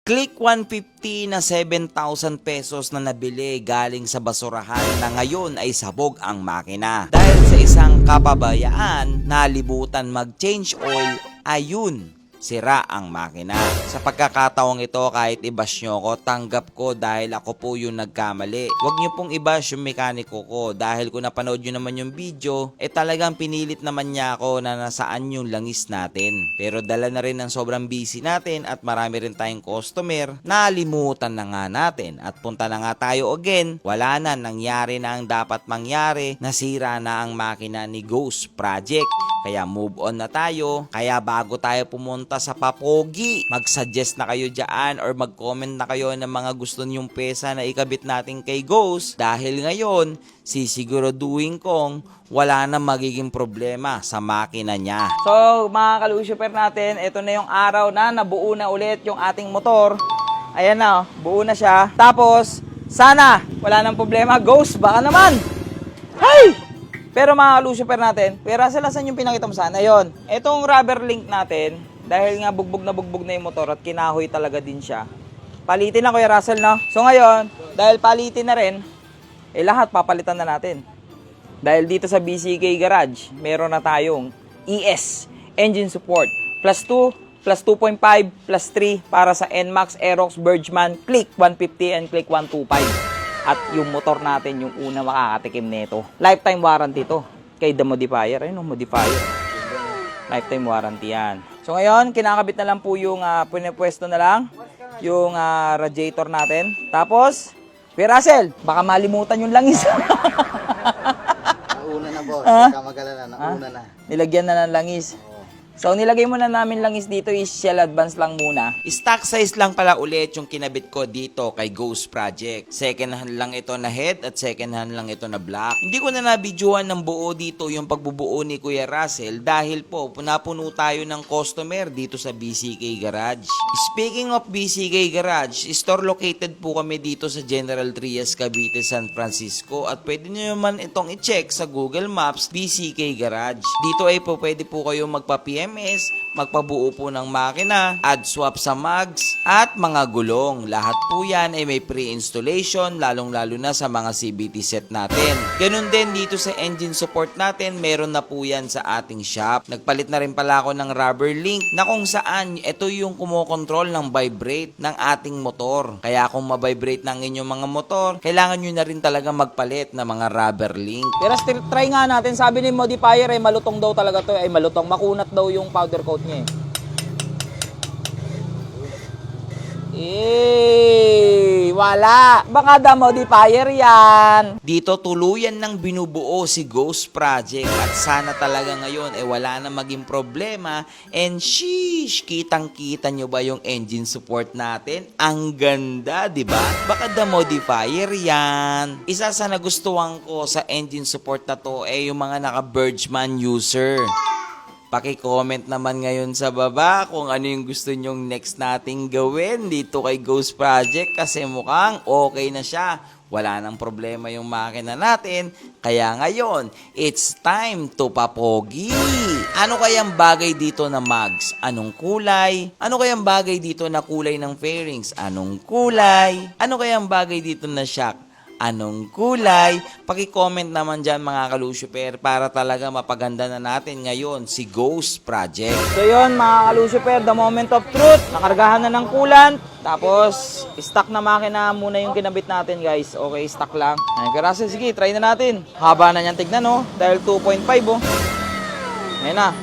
Click 150 na 7,000 pesos na nabili galing sa basurahan na ngayon ay sabog ang makina. Dahil sa isang kapabayaan, nalibutan mag-change oil, ayun, sira ang makina. Sa pagkakataong ito, kahit i-bash nyo ko, tanggap ko dahil ako po yung nagkamali. Huwag nyo pong i-bash yung mekaniko ko dahil kung napanood nyo naman yung video, talagang pinilit naman niya ako na nasaan yung langis natin. Pero dala na rin ng sobrang busy natin at marami rin tayong customer, nalimutan na nga natin at punta na nga tayo again, wala na, nangyari na ang dapat mangyari, nasira na ang makina ni Ghost Project. Kaya move on na tayo. Kaya bago tayo pumunta sa Papogi, mag-suggest na kayo dyan or mag-comment na kayo ng mga gusto niyong pesa na ikabit natin kay Ghost. Dahil ngayon, sisiguraduhin kong wala na magiging problema sa makina niya. So mga kalusuper natin, ito na yung araw na nabuo na ulit yung ating motor. Ayan na, buo na siya. Tapos, sana wala nang problema. Ghost, baka naman. Hey! Pero mga kalusuper natin, pera sila saan yung pinakita mo sana? Ayun, itong rubber link natin, dahil nga bugbog na yung motor at kinahoy talaga din siya. Palitin na Kuya Russell, no? So ngayon, dahil palitin na rin, lahat papalitan na natin. Dahil dito sa BCK Garage, meron na tayong ES, engine support, plus 2, plus 2.5, plus 3 para sa NMAX, Aerox, Bergman, Click 150 and Click 125. At yung motor natin, yung una makakatikim nito. Lifetime warranty to. Kay The Modifier. Ayun, Modifier. Lifetime warranty yan. So ngayon, kinakabit na lang po yung pinipwesto na lang. Yung radiator natin. Tapos, Kuya Russell, baka malimutan yung langis. Nauna na boss. Huwag magalala. Nauna na. Nilagyan na ng langis. So, nilagay muna namin langis dito is shell advance lang muna. Stock size lang pala ulit yung kinabit ko dito kay Ghost Project. Second hand lang ito na head at second hand lang ito na black. Hindi ko na nabidyohan ng buo dito yung pagbubuo ni Kuya Russell dahil po punapuno tayo ng customer dito sa BCK Garage. Speaking of BCK Garage, store located po kami dito sa General Trias, Cavite, San Francisco at pwede nyo naman itong i-check sa Google Maps, BCK Garage. Dito ay po pwede po kayo magpa-PM magpabuo po ng makina, add swap sa mags, at mga gulong. Lahat po yan ay may pre-installation, lalong-lalo na sa mga CVT set natin. Ganun din dito sa engine support natin, meron na po yan sa ating shop. Nagpalit na rin pala ako ng rubber link na kung saan ito yung kumokontrol ng vibrate ng ating motor. Kaya kung mabibrate ng inyong mga motor, kailangan nyo na rin talaga magpalit ng mga rubber link. Pero still, try nga natin. Sabi ni Modifier ay malutong daw talaga to. Ay malutong, makunat daw yung powder coat niya wala. Baka The Modifier yan. Dito tuluyan ng binubuo si Ghost Project at sana talaga ngayon wala na maging problema and sheesh, kitang-kita nyo ba yung engine support natin? Ang ganda, di ba? Baka The Modifier yan. Isa sa nagustuhan ko sa engine support na to yung mga naka-Bergman user. Paki-comment naman ngayon sa baba kung ano yung gusto nyong next nating gawin dito kay Ghost Project kasi mukhang okay na siya. Wala nang problema yung makina natin. Kaya ngayon, it's time to papogi. Ano kayang bagay dito na mags? Anong kulay? Ano kayang bagay dito na kulay ng fairings? Anong kulay? Ano kayang bagay dito na shock? Anong kulay? Paki-comment naman dyan mga kalusuper para talaga mapaganda na natin ngayon si Ghost Project. So yun mga kalusuper, the moment of truth. Nakargahan na ng coolant. Tapos, stock na makina muna yung kinabit natin guys. Okay, stock lang. Ay, karasa, sige, try na natin. Haba na niyan tignan oh. Dahil 2.5 oh. Ayan na.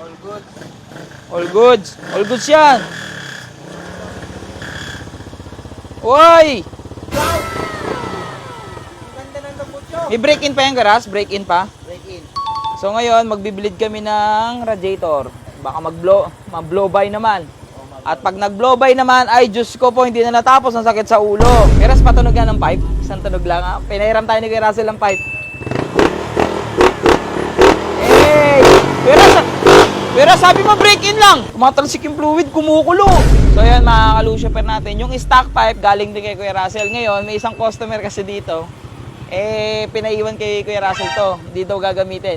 All good. All goods. All goods yan. Uy! May break-in pa yung garas? Break-in pa? Break in. So ngayon, magbibilid kami ng radiator. Baka mag-blow by naman. At pag nag-blow by naman, ay Diyos ko po, hindi na natapos. Ang sakit sa ulo. Pero patunog yan ng pipe. Isang tunog lang. Pinahiram tayo ni Kuya Russell ng pipe. Hey! Pero sabi mo break-in lang. Tumatalsik yung fluid, kumukulo. So yan mga kalusuper natin. Yung stock pipe galing din kay Kuya Russell. Ngayon, may isang customer kasi dito. pinaiwan kay Kuya Russell to. Hindi daw gagamitin.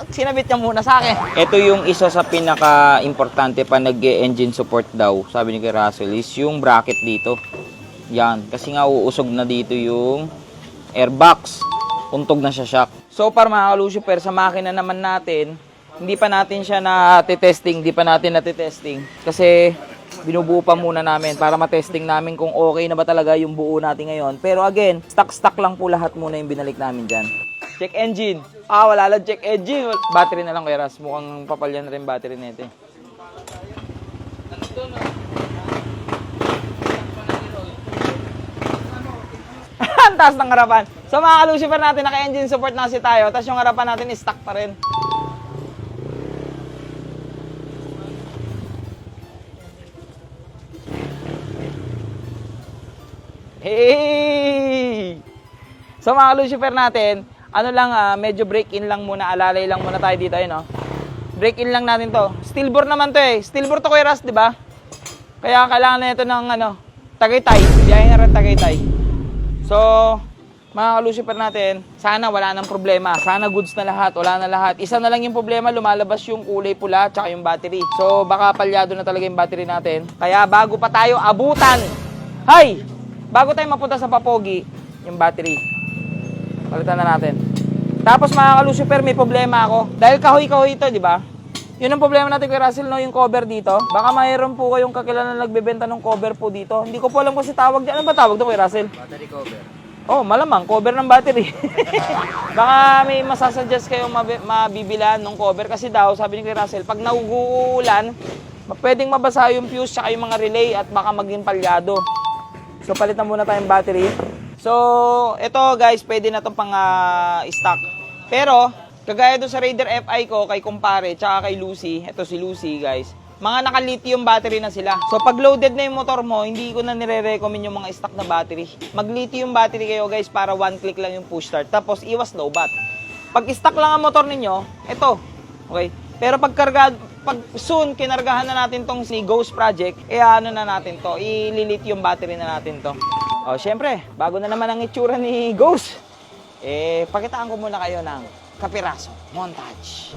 Sinabit niya muna sa akin. Ito yung isa sa pinaka-importante pa nag-engine support daw, sabi ni Kuya Russell, is yung bracket dito. Yan. Kasi nga uusog na dito yung airbox. Untog na siya shock. So, para mga ka-Lucifer, sa makina naman natin, hindi pa natin siya natitesting. Kasi binubuo pa muna namin para matesting namin kung okay na ba talaga yung buo natin ngayon. Pero again, stock lang po lahat muna yung binalik namin dyan. Check engine. Wala lang check engine. Battery na lang, Kuya Ras. Mukhang papalyan na rin battery nito. Ang taas ng harapan. So mga ka-Lucifer natin, naka-engine support na kasi tayo. Tapos yung harapan natin is stock pa rin. Hey! So mga ka-Lucifer natin, medyo break-in lang muna, alalay lang muna tayo dito, no? Break-in lang natin to. Steel bore naman to eh. Steel bore to, Kuya Ras, di ba? Kaya kailangan na ito ng Tagaytay. Biyahe na rin Tagaytay. So, mga ka-Lucifer natin, sana wala nang problema. Sana goods na lahat, wala na lahat. Isa na lang yung problema, lumalabas yung kulay pula tsaka yung battery. So, baka palyado na talaga yung battery natin. Kaya bago pa tayo abutan, bago tayo mapunta sa Papogi, yung battery, palitan na natin. Tapos mga ka-Lucifer, may problema ako. Dahil kahoy-kahoy ito, di ba? Yun ang problema natin kay Russell, no? Yung cover dito. Baka mayroon po kayong kakilala na nagbebenta ng cover po dito. Hindi ko po alam kung si tawag dyan. Ano ba tawag doon kay Russell? Battery cover. Oh, malamang, cover ng battery. Baka may masasuggest kayong mabibilan ng cover. Kasi daw, sabi ni kay Russell, pag nauulan, pwedeng mabasa yung fuse tsaka yung mga relay at baka maging palyado. So, palitan muna tayong battery. So, ito guys, pwede na itong pang-stock. Pero, kagaya doon sa Raider FI ko, kay kumpare, tsaka kay Lucy, ito si Lucy guys, mga naka-lithium battery na sila. So, pag loaded na yung motor mo, hindi ko na nire-recommend yung mga stock na battery. Mag-lithium battery kayo guys para one click lang yung push start. Tapos, iwas low bat. Pag stock lang ang motor ninyo, ito. Okay? Pero pag soon, kinargahan na natin tong si Ghost Project, ano na natin to, i-lithium battery na natin to. O, syempre, bago na naman ang itsura ni Ghost, pakitaan ko muna kayo ng kapiraso montage.